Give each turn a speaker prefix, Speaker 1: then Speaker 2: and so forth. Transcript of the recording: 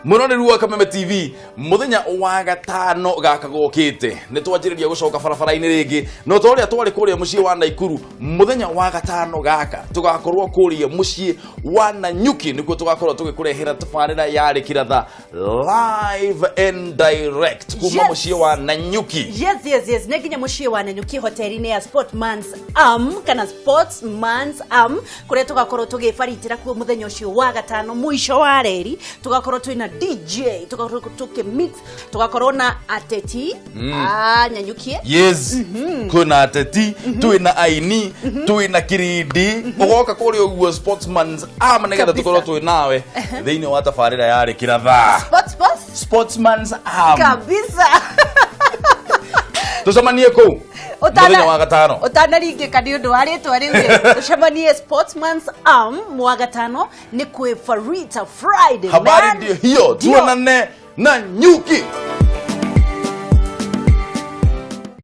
Speaker 1: Munoniru wa Kameme TV muthenya wa gatano gaka gokite nitwanjiriria gucoka barabara-ini ringi no toria twari kuria mucii wa Naikuru muthenya wa gatano gaka tugakorwo kuria mucii wa Nanyuki nikuo tugakorwo tugikurehera tabarira yari kiratha live and direct kuma mucii wa Nanyuki.
Speaker 2: Yes neginya mucii wa Nanyuki hoteli-ini ya Sportsman's kana Sportsman's kuria tugakorwo tugibaritira kuo muthenya ucio wa gatano mwisho wa reri tugakorwo twina DJ tugakorwo tukimix tugakorwo na ateti Nanyuki.
Speaker 1: Yes kuna ateti twina aini twina kirindi ugoka kuri uguo Sportsman's negetha tukorwo twinawe thiini wa tabarira yari kiratha Sportsman's
Speaker 2: kabisa
Speaker 1: tucemanie ku muthenya wa gatano
Speaker 2: utanaringika ni undu wa ritwa riu tucemanie Sportsman's mwa gatano ni kwi Farita Friday.
Speaker 1: Habari ndio hiyo tuonane Nanyuki.